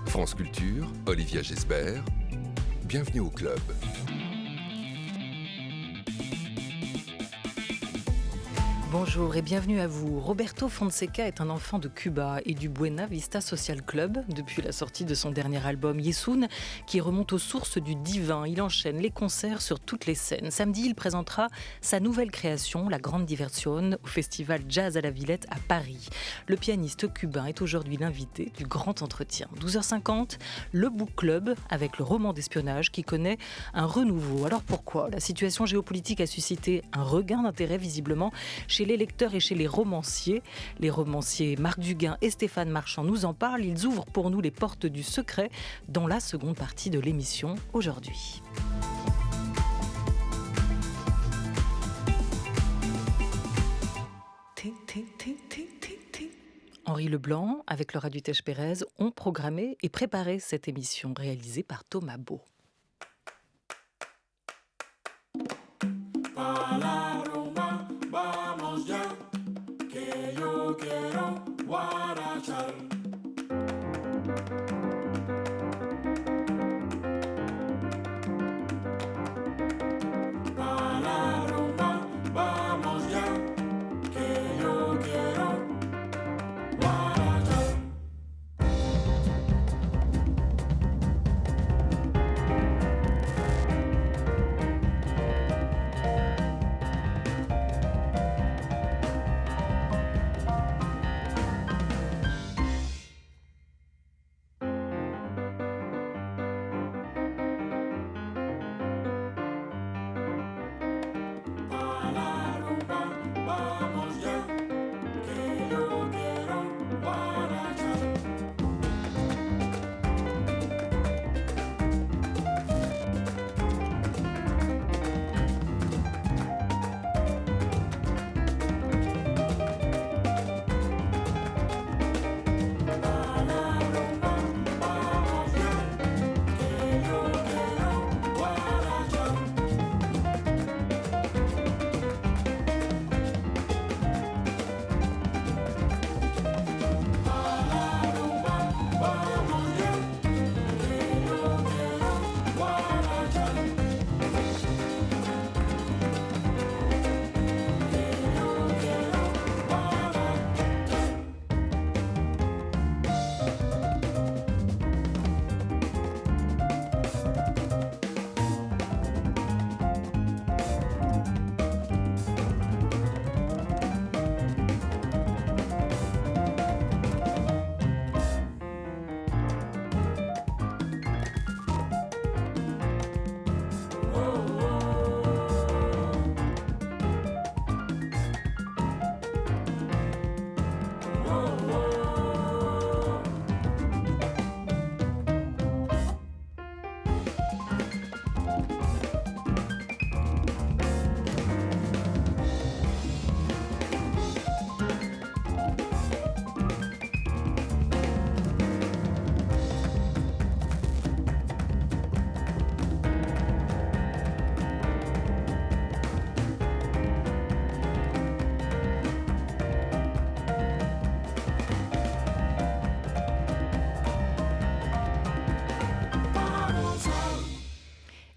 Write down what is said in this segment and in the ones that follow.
France Culture, Olivia Gesbert, bienvenue au club. Bonjour et bienvenue à vous. Roberto Fonseca est un enfant de Cuba et du Buena Vista Social Club depuis la sortie de son dernier album Yesun, qui remonte aux sources du divin. Il enchaîne les concerts sur toutes les scènes. Samedi, il présentera sa nouvelle création, La Grande Diversion, au festival Jazz à la Villette à Paris. Le pianiste cubain est aujourd'hui l'invité du grand entretien. 12h50, le Book Club avec le roman d'espionnage qui connaît un renouveau. Alors pourquoi ? La situation géopolitique a suscité un regain d'intérêt visiblement chez les lecteurs et chez les romanciers. Les romanciers Marc Duguin et Stéphane Marchand nous en parlent. Ils ouvrent pour nous les portes du secret dans la seconde partie de l'émission aujourd'hui. Henri Leblanc, avec Laura Dutèche-Pérez, ont programmé et préparé cette émission réalisée par Thomas Beau.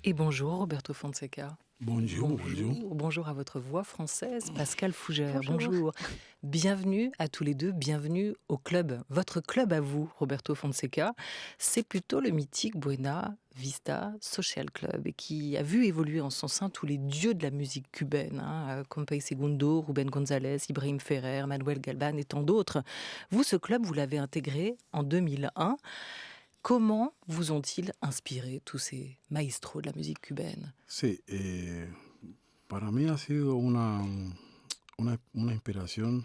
Et bonjour Roberto Fonseca. Bonjour. Bonjour à votre voix française, Pascal Fougère. Bonjour. Bienvenue à tous les deux, bienvenue au club. Votre club à vous, Roberto Fonseca, c'est plutôt le mythique Buena Vista Social Club et qui a vu évoluer en son sein tous les dieux de la musique cubaine, comme Pay Segundo, Rubén González, Ibrahim Ferrer, Manuel Galvan et tant d'autres. Vous, ce club, vous l'avez intégré en 2001. Comment vous ont-ils inspiré tous ces maestros de la musique cubaine? Sí, para mí ha sido una inspiración.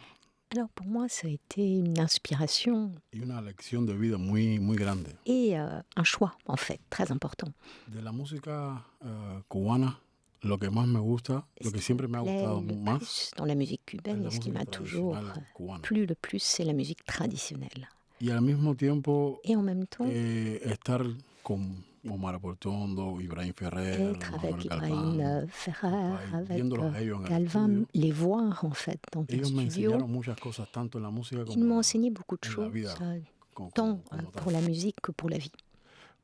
Alors pour moi, ça a été une inspiration Y una lección de vida muy, muy grande. et un choix, en fait, très important. De la música cubana, lo que más me gusta, lo que siempre me ha gustado Le más, plus dans la musique cubaine, la et ce qui m'a música toujours tradicional cubana. plu le plus, c'est la musique traditionnelle. Y al mismo tiempo Et en même temps, estar con Omar Portondo, Ibrahim Ferrer, Être avec Manuel Ibrahim Galván, Ferrer, avec viéndolos a ellos en el Galvin, estudio, les voir en fait dans un ellos me studio. enseñaron muchas cosas, tanto en la música Ils como m'ont enseigné beaucoup de en la choses, vida, como, tant como pour tal. la musique que pour la vie.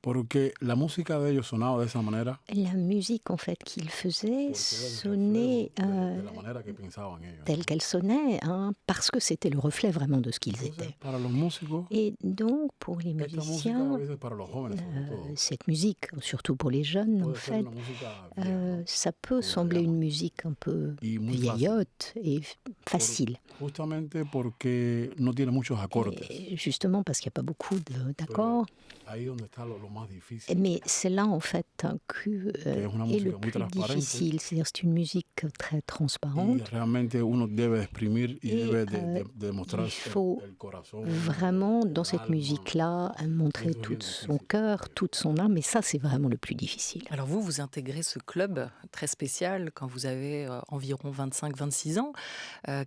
Porque la música de ellos sonaba de esa manera, La musique en fait qu'ils faisaient porque era el sonnait reflejo de la manera que pensaban ellos. telle qu'elle sonnait, hein, parce que c'était le reflet vraiment de ce qu'ils Entonces, étaient. para los músicos, Et donc pour les esta música a musiciens, veces para los jóvenes sobre todo, cette musique, surtout pour les jeunes en puede ser fait, una música vieja, ¿no? ça peut Como sembler le une llaman. musique un peu Y muy fácil, vieillotte et facile. justamente porque no tiene muchos acordes. Et justement parce qu'il n'y a pas beaucoup d'accords. Ahí donde está lo más difícil. Mais c'est là en fait que es una est le música muy plus transparente. difficile. C'est-à-dire c'est une musique très Y transparente. realmente uno debe de exprimir y Et, debe de demostrar il faut el corazón, Vraiment, dans cette l'alma. musique-là, montrer Eso es tout bien son difícil. cœur, toute son âme. Et ça, c'est vraiment le plus difficile. Alors vous, vous intégrez ce club très spécial quand vous avez environ 25-26 ans.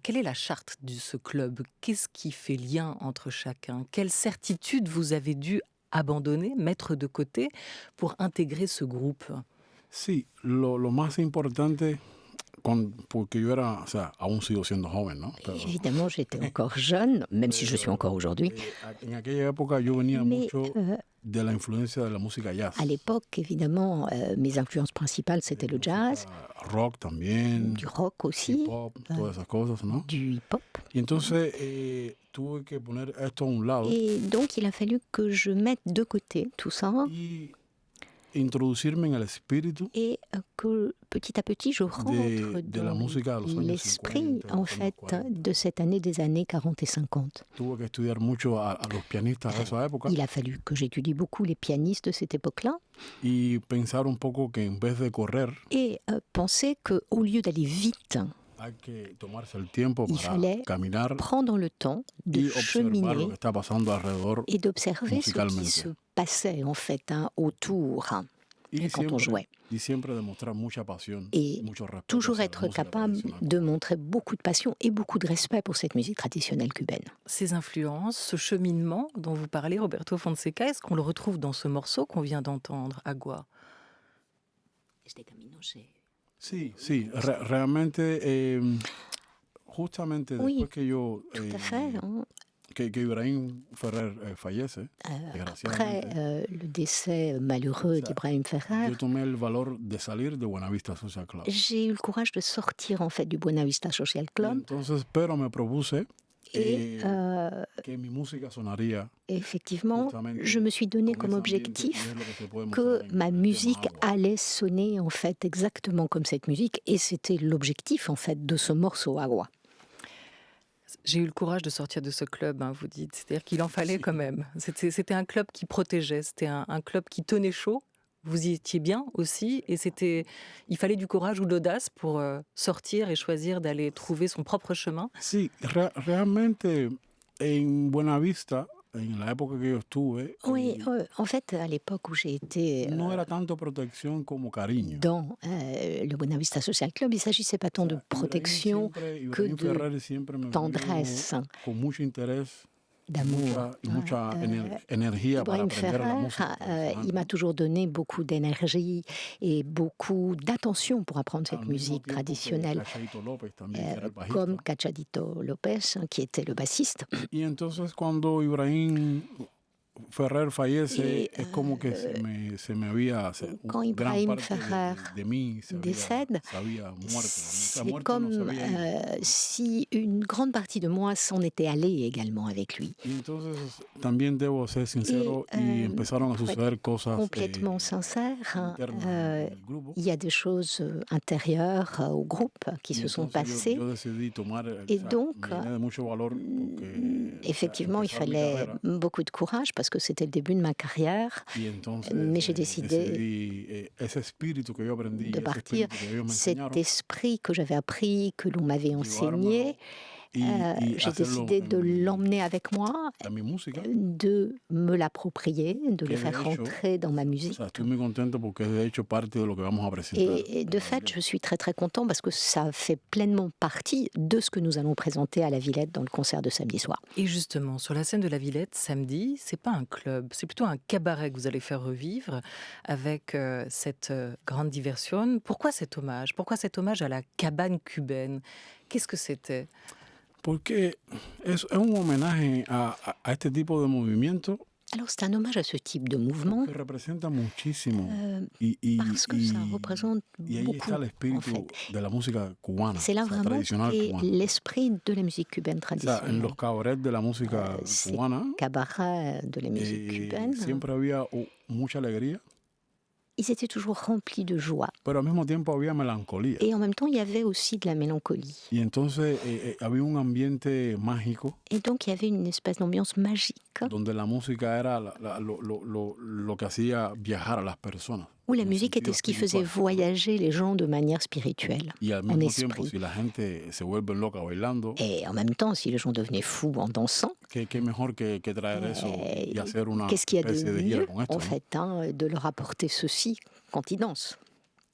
Quelle est la charte de ce club? Qu'est-ce qui fait lien entre chacun? Quelle certitude vous avez dû abandonner, mettre de côté pour intégrer ce groupe? Sí, lo más importante, porque yo era, o sea, aún sigo siendo joven, ¿no? Pero, Évidemment, j'étais encore jeune, même si je suis encore aujourd'hui. en aquella época yo venía Mais mucho de la influencia de la música jazz. à l'époque, évidemment, mes influences principales, c'était le jazz, Rock también, du rock aussi, hip-hop, todas esas cosas, ¿no? du hip-hop. Y entonces tuve que poner esto a un lado Et donc, il a fallu que je mette de côté tout ça y introducirme en el espíritu et que petit à petit, je rentre de la dans música de los años l'esprit, 50, en los años fait, 40. de cette année des années 40 et 50. Tuve que estudiar mucho a los pianistas de esa época Il a fallu que j'étudie beaucoup les pianistes de cette époque-là y pensar un poco que en vez de correr et penser qu'au lieu d'aller vite, hay que tomarse el tiempo Il para fallait caminar prendre le temps y de observar lo cheminer que está pasando alrededor et d'observer ce qui musicalement. se passait en fait autour y quand on jouait. siempre demostrar mucha pasión Et mucho respeto Toujours hacia la être música capable tradicional. de montrer beaucoup de passion et beaucoup de respect pour cette musique traditionnelle cubaine. Ces influences, ce cheminement dont vous parlez, Roberto Fonseca, est-ce qu'on le retrouve dans ce morceau qu'on vient d'entendre, Agua? Sí, realmente, justamente Oui, después que yo, Tout à fait. Hein. que Ibrahim Ferrer fallece, Après desgraciadamente, le décès malheureux Ça, d'Ibrahim Ferrer, yo tomé el valor de salir de Buenavista Social Club. j'ai eu le courage de sortir en fait du Buena Vista Social Y Club entonces, pero me propuse et que mi música sonaría effectivement, justamente je me suis donné con comme ese ambiente, y objectif es lo que se puede que mostrar en ma el tema musique Agua. allait sonner en fait exactement comme cette musique et c'était l'objectif en fait de ce morceau Agua. J'ai eu le courage de sortir de ce club, hein, vous dites. C'est-à-dire qu'il en fallait quand même. C'était un club qui protégeait, c'était un club qui tenait chaud. Vous y étiez bien aussi, et il fallait du courage ou de l'audace pour sortir et choisir d'aller trouver son propre chemin. Sí, realmente en Buenavista, en la época que yo estuve, Oui, en fait, à l'époque où j'ai été no era tanto protección como cariño. dans le Buena Vista Social Club, il ne s'agissait pas tant de protection, Ibrahim de Ferrer siempre me vio tendresse, con mucho interés d'amour. y mucha energía para Ibrahim aprender la Ferrer, música tradicional. il m'a toujours donné beaucoup d'énergie et beaucoup d'attention pour apprendre Al cette mismo musique tiempo que traditionnelle, Cachadito López también, que era el bajista. comme Cachadito López, qui était le bassiste. Y entonces cuando Ibrahim Ferrer fallece, Y, es como que se me había... quand gran Ibrahim parte Ferrer de mí se décède, había muerto. O sea, c'est muerto no se comme había ido. si une grande partie de moi s'en était allée également avec lui. Y entonces también debo ser sincero y empezaron a suceder cosas Complètement sincère, internas en el grupo. il y a des choses intérieures au groupe qui Y se sont entonces passées. yo decidí tomar, Et donc, me llené de mucho valor porque, Effectivement, il empezar mi fallait carrera. beaucoup de courage parce que c'était le début de ma carrière. Y entonces Mais j'ai décidé decidí, ese espíritu que yo aprendí, de ese partir, espíritu que ellos me cet enseñaron, esprit que j'avais appris, que l'on m'avait enseigné, j'ai décidé de l'emmener avec moi, en mi música. de me l'approprier, de le Que de faire hecho, rentrer dans ma O musique. sea, estoy muy contento porque es de hecho parte de lo que vamos a presentar. Et de fait, je suis très très content parce que ça fait pleinement partie de ce que nous allons présenter à la Villette dans le concert de samedi soir. Et justement, sur la scène de la Villette, samedi, c'est pas un club, c'est plutôt un cabaret que vous allez faire revivre avec cette grande diversion. Pourquoi cet hommage? Pourquoi cet hommage à la cabane cubaine? Qu'est-ce que c'était? Porque es un homenaje a este tipo de movimiento Alors c'est un hommage à ce type de mouvement que representa muchísimo parce que ça représente y ahí beaucoup está el en espíritu fait. de la música cubana, C'est là o sea, vraiment tradicional qu'est cubana. l'esprit de la musique cubaine O sea, en traditionnelle. los cabarets de la música Ces cubana cabarets de la musique cubaine, siempre había mucha alegría, ils étaient toujours remplis de joie. pero al mismo tiempo había melancolía. Et en même temps, il y avait aussi de la mélancolie. Y entonces había un ambiente mágico Et donc, il y avait une espèce d'ambiance magique donde la música era lo que hacía viajar a las personas. où la en musique était sentido ce qui faisait espiritual. voyager les gens de manière spirituelle. Y al en mismo tiempo, esprit. si la gente se vuelve loca bailando, Et en même temps, si les gens devenaient fous en dansant, qué mejor que traer eso y hacer una qu'est-ce qu'il y a especie de de gira mieux, con esto, en ¿no? fait, de leur apporter ceci quand ils dansent.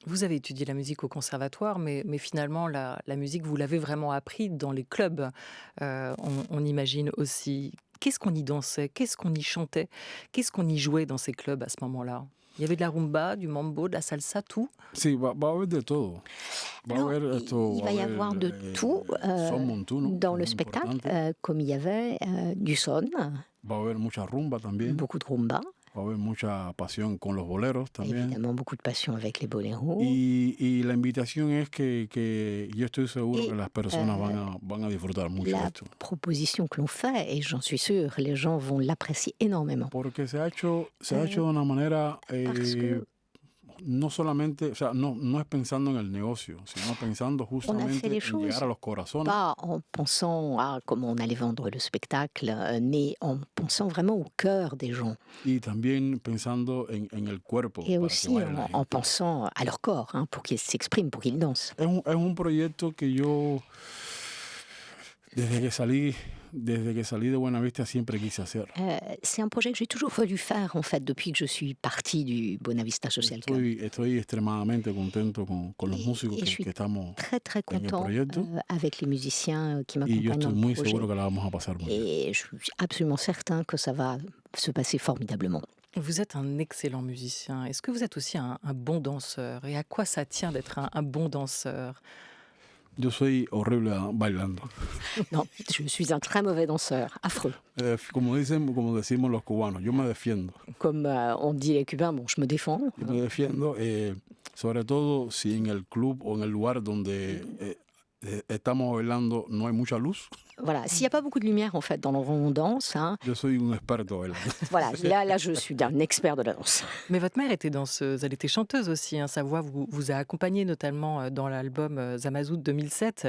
Vous avez étudié la musique au conservatoire, mais finalement, la musique, vous l'avez vraiment appris dans les clubs, on imagine aussi. Qu'est-ce qu'on y dansait? Qu'est-ce qu'on y chantait? Qu'est-ce qu'on y jouait dans ces clubs à ce moment-là? Il y avait de la rumba, du mambo, de la salsa, tout? Sí, va a haber de todo. Alors, il va y avoir de tout son montuno, dans le muy spectacle, importante. comme il y avait du son, Va a haber mucha rumba también. beaucoup de rumba, Va a haber mucha pasión con los boleros también. évidemment beaucoup de passion avec les boléros. Y la invitación es que yo estoy seguro Y, que las personas van a disfrutar mucho de La esto. proposition que l'on fait, et j'en suis sûre, les gens vont l'apprécier énormément. Porque se ha hecho de una manera Parce que no solamente, o sea, no es pensando en el negocio, sino pensando justamente les en choses llegar a los corazones. pas en pensant à comment on allait vendre le spectacle, mais en pensant vraiment au cœur des gens. Y también pensando en el cuerpo. Et para que aussi baile la en gente. pensant à leur corps, pour qu'ils s'expriment, pour qu'ils dansent. Es un proyecto que yo, desde que salí de Buenavista, siempre quise hacer. C'est un projet que j'ai toujours voulu faire, en fait, depuis que je suis partie du Buenavista Social Club. Estoy extremadamente contento con los músicos Et je suis que estamos très, très en el content proyecto. avec les musiciens qui Y yo m'accompagnent estoy dans muy le projet. seguro que la vamos a pasar muy bien. Et je suis absolument certain que ça va se passer formidablement. Vous êtes un excellent musicien. Est-ce que vous êtes aussi un bon danseur? Et à quoi ça tient d'être un bon danseur? Yo soy horrible bailando. Non, je suis un très mauvais danseur, affreux. Como decimos los cubanos, yo me defiendo. Comme on dit les Cubains, bon, je me défends. Yo me defiendo, sobre todo si en el club o en el lugar donde estamos bailando no hay mucha luz. Voilà, s'il n'y a pas beaucoup de lumière, en fait, dans l'endroit où on danse, Yo soy un experto bailando. voilà, là, je suis un expert de la danse. Mais votre mère était danseuse, elle était chanteuse aussi. Sa voix vous a accompagné notamment dans l'album Zamazout 2007.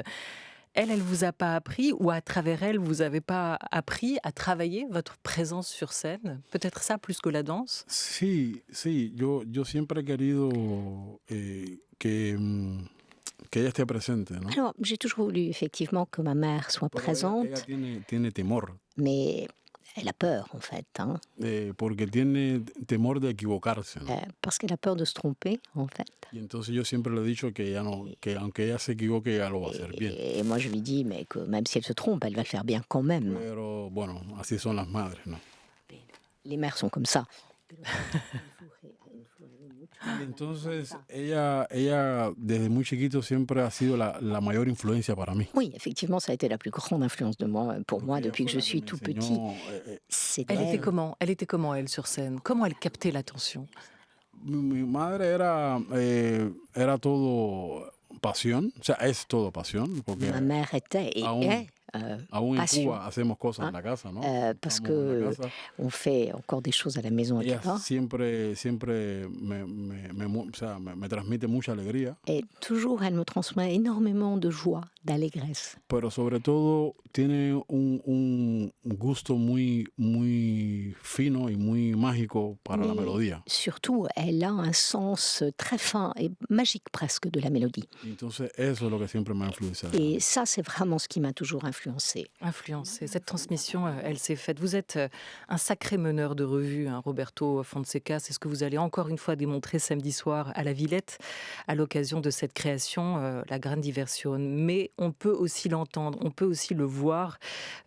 Elle vous a pas appris, ou à travers elle, vous n'avez pas appris à travailler votre présence sur scène? Peut-être ça plus que la danse? Sí, yo siempre he querido que ella esté presente, ¿no? Alors, j'ai toujours voulu effectivement que ma mère soit Pero présente, ella tiene temor, mais elle a peur, en fait, porque tiene temor de equivocarse, ¿no? parce qu'elle a peur de se tromper, en fait. Y entonces yo siempre le he dicho que que aunque ella se equivoque, ella lo va a hacer bien. Et moi, je lui dis, mais que même si elle se trompe, elle va le faire bien quand même. Pero bueno, así son las madres, ¿no? Les mères sont comme ça. Y entonces ella desde muy chiquito siempre ha sido la mayor influencia para mí. Oui, effectivement, ça a été la plus grande influence pour moi Porque depuis que ella je fue suis la tout me petit. enseñó, C'est Elle était elle. comment? Elle était comment, elle, sur scène? Comment elle captait l'attention? mi madre era todo pasión, o sea, es todo pasión, porque Ma mère était et aún- est aún en passion. Cuba hacemos cosas en Ah, la casa, ¿no? parce Estamos en la que casa. on fait encore des choses à la maison à Ella Cuba. siempre me transmite mucha alegría Et toujours, elle me transmet énormément de joie, d'allégresse. pero sobre todo tiene un gusto muy fino y muy mágico para la Mais melodía. surtout, elle a un sens très fin et magique presque de la mélodie. Y entonces eso es lo que siempre me ha influenciado. Et ça, c'est vraiment ce qui m'a toujours influencée. Influencé. Cette transmission, elle s'est faite. Vous êtes un sacré meneur de revue, hein, Roberto Fonseca. C'est ce que vous allez encore une fois démontrer samedi soir à la Villette, à l'occasion de cette création, La Grande Diversion. Mais on peut aussi l'entendre, on peut aussi le voir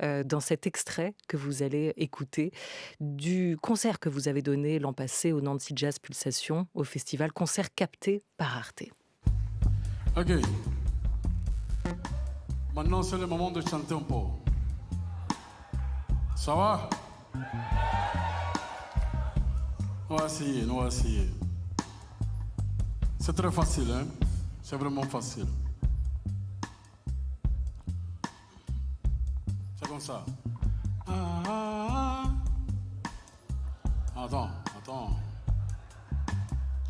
dans cet extrait que vous allez écouter du concert que vous avez donné l'an passé au Nancy Jazz Pulsation, au festival, concert capté par Arte. Ok. Maintenant, c'est le moment de chanter un peu. Ça va? On va essayer. C'est très facile, hein? C'est vraiment facile. C'est comme ça. Attends.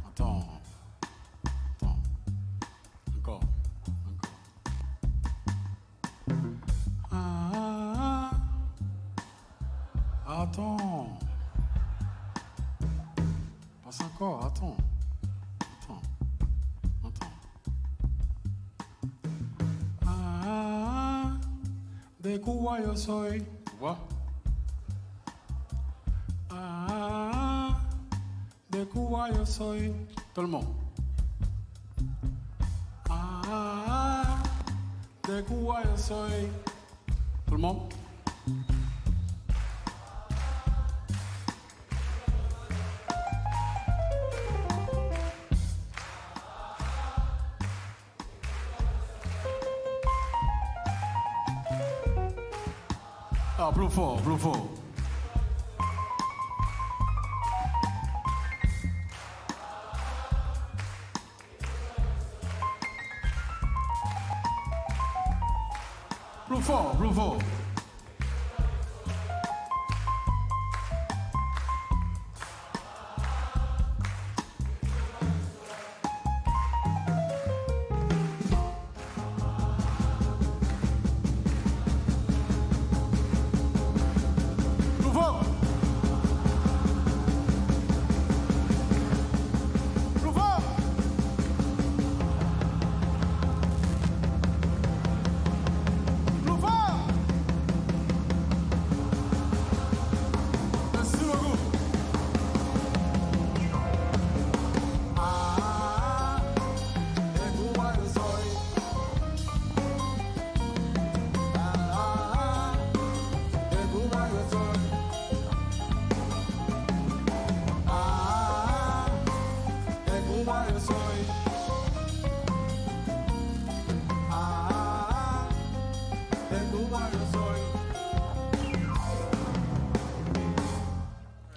Encore. Attends. Passe encore, attends. De Cuba yo soy. Tu vois? De Cuba yo soy. Tout le monde. De Cuba yo soy. Tout le monde. Ah, plus fort. Plus fort.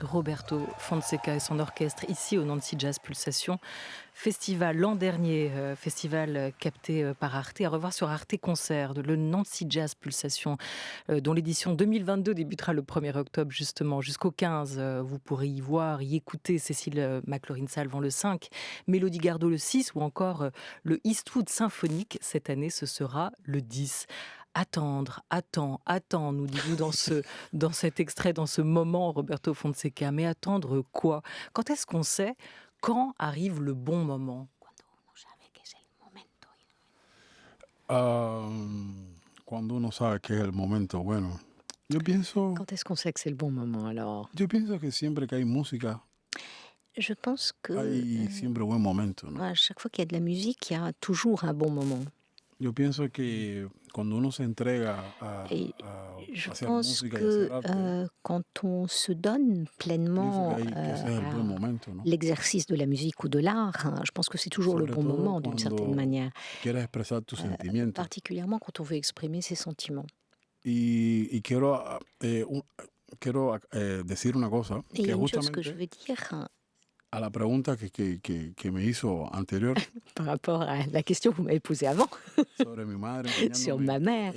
Roberto Fonseca et son orchestre ici au Nancy Jazz Pulsation. Festival l'an dernier, festival capté par Arte, à revoir sur Arte Concert, le Nancy Jazz Pulsation, dont l'édition 2022 débutera le 1er octobre justement, jusqu'au 15. Vous pourrez y voir, y écouter Cécile McLaurin-Salvant le 5, Mélodie Gardot le 6 ou encore le Eastwood Symphonique. Cette année, ce sera le 10. Attends, nous dites-vous dans cet extrait, dans ce moment, Roberto Fonseca. Mais attendre quoi? Quand est-ce qu'on sait quand arrive le bon moment? Cuando uno sabe que es el momento bueno. Yo pienso. Quand est-ce qu'on sait que c'est le bon moment alors? Yo pienso que siempre que hay música, Je pense que hay siempre buen momento, ¿no? à chaque fois qu'il y a de la musique, il y a toujours un bon moment. Yo pienso que cuando uno se entrega Et a je hacer pense música y que hacer arte, quand on se donne pienso pleinement que ese es el buen à momento, ¿no? l'exercice de la musique ou de l'art, hein, je pense que c'est toujours le Sobre bon todo moment d'une certaine cuando manière, quieres expresar tus sentimientos. particulièrement quand on veut exprimer ses sentiments. Y quiero decir una cosa, Et il y que a une chose que justamente je veux dire hein, a la pregunta que me hizo anterior par rapport à la question que vous m'avez posée avant sobre mi madre sur enseñándome, ma mère.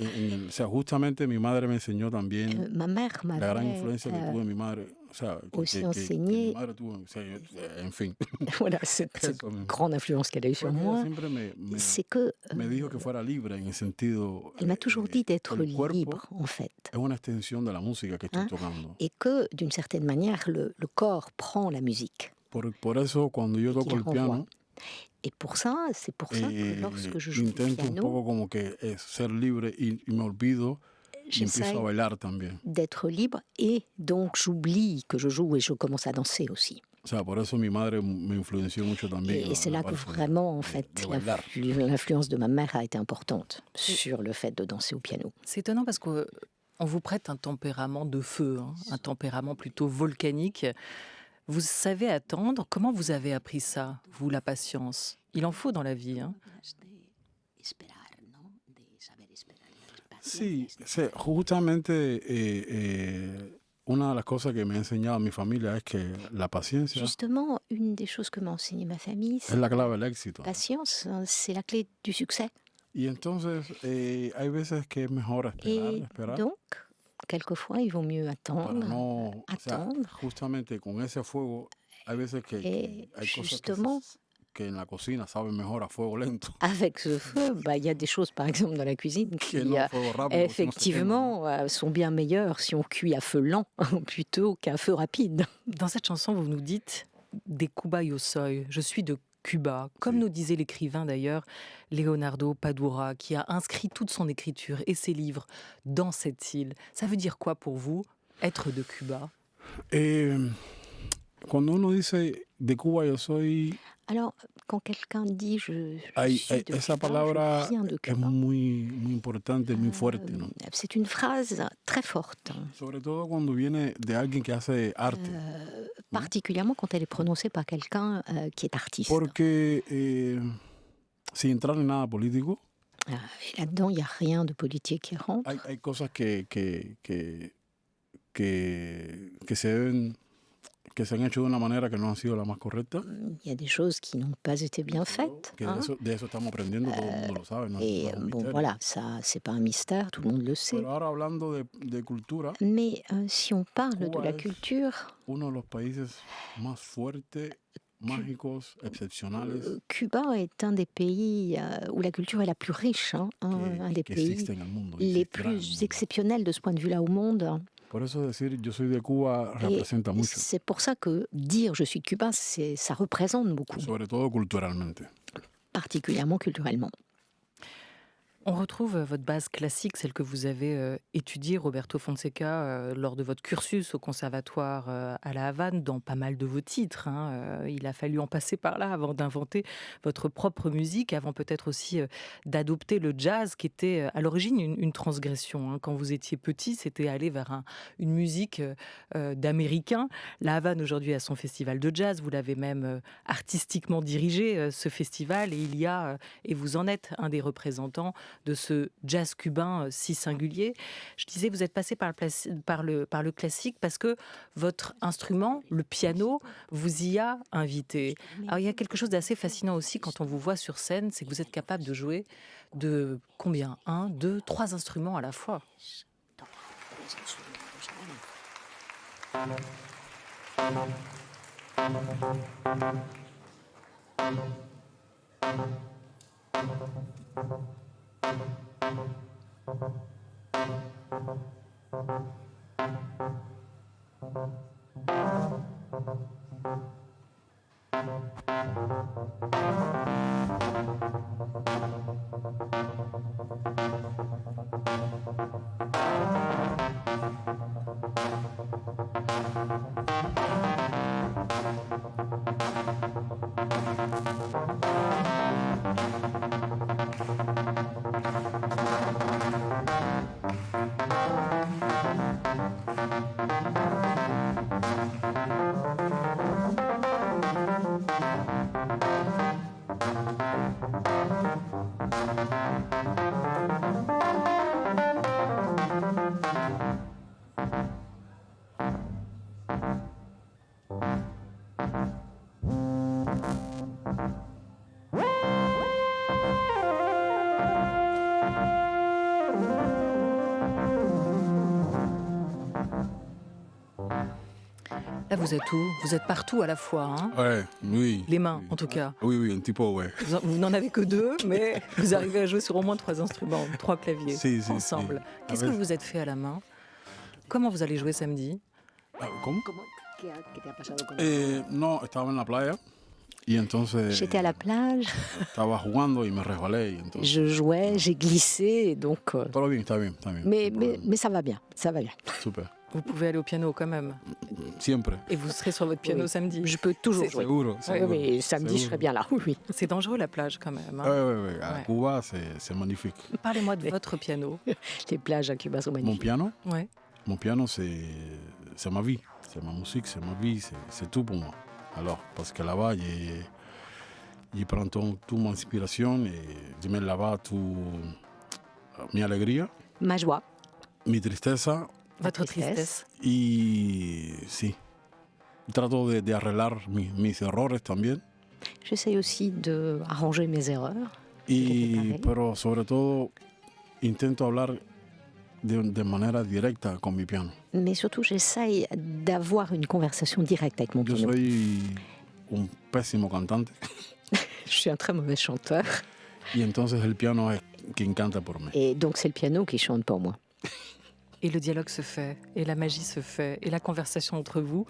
o sea, justamente mi madre me enseñó también Ma mère la gran m'avait influencia que tuvo mi madre aussi enseigné. En fin. Voilà, cette grande influence qu'elle a eue sur moi, c'est que elle m'a toujours dit d'être libre, en fait. Et que, d'une certaine manière, le corps prend la musique. Et pour ça, c'est pour ça que lorsque je joue du piano, j'essaie d'être libre et donc j'oublie que je joue et je commence à danser aussi. Et c'est là que vraiment, en fait, l'influence de ma mère a été importante sur le fait de danser au piano. C'est étonnant parce qu'on vous prête un tempérament de feu, un tempérament plutôt volcanique. Vous savez attendre. Comment vous avez appris ça, vous, la patience? Il en faut dans la vie. Sí, justamente una de las cosas que me ha enseñado mi familia es que la paciencia Justement, une des choses que m'a enseigné ma famille, es la clave del éxito. La patience, c'est la clé du succès. Y entonces hay veces que es mejor esperar. Donc, quelquefois, il vaut mieux attendre. Justamente con ese fuego, hay veces que hay justement, cosas que en la cocina saben mejor a fuego lento. Avec ce feu, il y a des choses, par exemple, dans la cuisine qui, effectivement, sont bien meilleures si on cuit à feu lent plutôt qu'à feu rapide. Dans cette chanson, vous nous dites « De Cuba yo soy », je suis de Cuba, comme nous disait l'écrivain d'ailleurs Leonardo Padura, qui a inscrit toute son écriture et ses livres dans cette île. Ça veut dire quoi pour vous, être de Cuba? Cuando uno dice de Cuba yo soy, alors, quand quelqu'un dit je suis de esa Cuba, palabra je viens de Cuba, es muy importante, muy fuerte, ¿no? C'est une phrase très forte. Sobre todo cuando viene de alguien que hace arte. Particulièrement quand elle est prononcée par quelqu'un qui est artiste. Porque sin entrar en nada político, et là-dedans, il n'y a rien de politique qui rentre. Hay cosas que se deben, que se han hecho de una manera que no han sido la más correcta. Il y a des choses qui n'ont pas été bien faites. De eso estamos aprendiendo, todo el mundo lo sabe. Et bon, voilà, ça, c'est pas un mystère, tout le monde le sait. Pero ahora hablando de cultura, mais si on parle de la culture, uno de los países más fuertes, mágicos, excepcionales. Cuba est un des pays où la culture est la plus riche, un des pays les plus exceptionnels de ce point de vue-là au monde. Por eso decir yo soy de Cuba representa mucho. C'est pour ça que dire je suis de Cuba, ça représente beaucoup. Sobre todo culturalmente. Particulièrement culturellement. On retrouve votre base classique, celle que vous avez étudiée, Roberto Fonseca, lors de votre cursus au conservatoire à La Havane, dans pas mal de vos titres. Il a fallu en passer par là avant d'inventer votre propre musique, avant peut-être aussi d'adopter le jazz, qui était à l'origine une transgression. Quand vous étiez petit, c'était aller vers une musique d'américain. La Havane aujourd'hui a son festival de jazz, vous l'avez même artistiquement dirigé, ce festival, et vous en êtes un des représentants de ce jazz cubain si singulier. Je disais, vous êtes passé par le classique parce que votre instrument, le piano, vous y a invité. Alors, il y a quelque chose d'assez fascinant aussi quand on vous voit sur scène, c'est que vous êtes capable de jouer de combien? 1, 2, 3 instruments à la fois. Là, vous êtes où? Vous êtes partout à la fois, hein? Ouais, oui. Les mains, oui. en tout cas. Oui, un petit peu, ouais. Vous n'en avez que 2, mais vous arrivez à jouer sur au moins 3 instruments, 3 claviers ensemble. Si. Qu'est-ce que vous vous êtes fait à la main? Comment vous allez jouer samedi? ¿Cómo? No, estaba en la playa. Y entonces J'étais à la plage, estaba jugando y me resbalé. Y entonces, je jouais, j'ai glissé, donc... Pero bien, está bien. Mais ça va bien, ça va bien. Super. Vous pouvez aller au piano quand même. Siempre. Et vous serez sur votre piano Oui. samedi. Je peux toujours jouer. Seguro. Oui, mais samedi, je serai bien là. Oui. C'est dangereux la plage quand même, hein. Oui. À Ouais. Cuba, c'est magnifique. Parlez-moi de votre piano. Les plages à Cuba sont Mon magnifiques. piano, Ouais. c'est ma vie. C'est ma musique, c'est ma vie, c'est tout pour moi. Alors, parce que là-bas, je prends toute mon inspiration et je mets là-bas toute mi alegría, Ma joie, mi tristeza Votre tristesse. tristesse. y sí. Trato de arreglar mis errores también. j'essaye aussi d'arranger mes erreurs. Y, réparer. pero sobre todo, intento hablar de manera directa con mi piano. Mais surtout, j'essaye d'avoir une conversation directe avec mon Yo piano. soy un pésimo cantante Je suis un très mauvais chanteur. y entonces el piano es quien canta por mí. Et donc, c'est le piano qui chante pour moi. Et le dialogue se fait, et la magie se fait, et la conversation entre vous,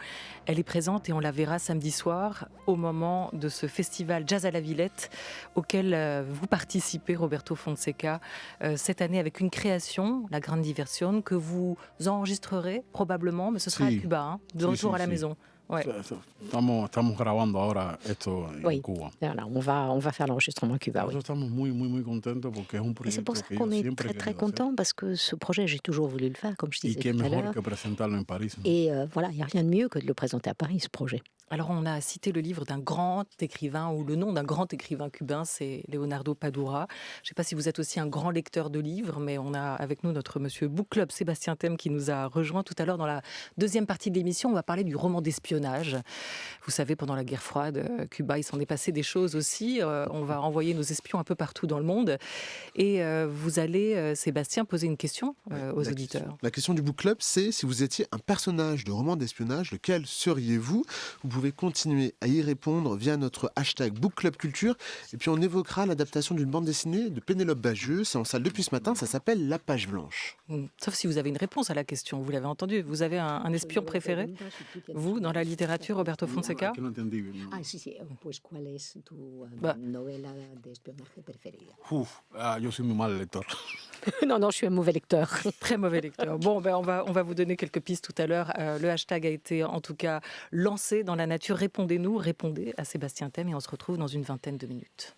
elle est présente et on la verra samedi soir au moment de ce festival Jazz à la Villette auquel vous participez, Roberto Fonseca, cette année avec une création, La Grande Diversion, que vous enregistrerez probablement, mais ce sera Si. à Cuba, hein, de Si, retour si, à la si. maison. Ouais. Estamos grabando ahora esto en Oui. Cuba. Voilà, on va faire l'enregistrement à Cuba. Oui. Nosotros estamos muy contentos porque es un Et c'est proyecto pour ça que qu'on yo est siempre he très querido hacer. content parce que ce projet, j'ai toujours voulu le faire, comme je Y disais qué tout à mejor l'heure. que presentarlo en París. Et voilà, il n'y a rien de mieux que de le présenter à Paris, ce projet. Alors on a cité le livre d'un grand écrivain, ou le nom d'un grand écrivain cubain, c'est Leonardo Padura. Je ne sais pas si vous êtes aussi un grand lecteur de livres, mais on a avec nous notre monsieur Book Club, Sébastien Thème, qui nous a rejoint tout à l'heure dans la deuxième partie de l'émission. On va parler du roman d'espionnage. Vous savez, pendant la guerre froide, Cuba, il s'en est passé des choses aussi. On va envoyer nos espions un peu partout dans le monde. Et vous allez, Sébastien, poser une question aux auditeurs. La question du Book Club, c'est si vous étiez un personnage de roman d'espionnage, lequel seriez-vous? Vous pouvez continuer à y répondre via notre hashtag Book Club Culture. Et puis on évoquera l'adaptation d'une bande dessinée de Pénélope Bagieux. C'est en salle depuis ce matin, ça s'appelle La Page Blanche. Sauf si vous avez une réponse à la question, vous l'avez entendu. Vous avez un espion préféré, vous, dans la littérature, Roberto Fonseca? Que no entendí. No. Ah, sí, sí. Pues, ¿cuál es tu Va. novela de espionaje preferida? Yo soy muy mal lector. Non, je suis un mauvais lecteur. Très mauvais lecteur. Bon, ben on va vous donner quelques pistes tout à l'heure. Le hashtag a été en tout cas lancé dans la nature. Répondez-nous, répondez à Sébastien Thème et on se retrouve dans une vingtaine de minutes.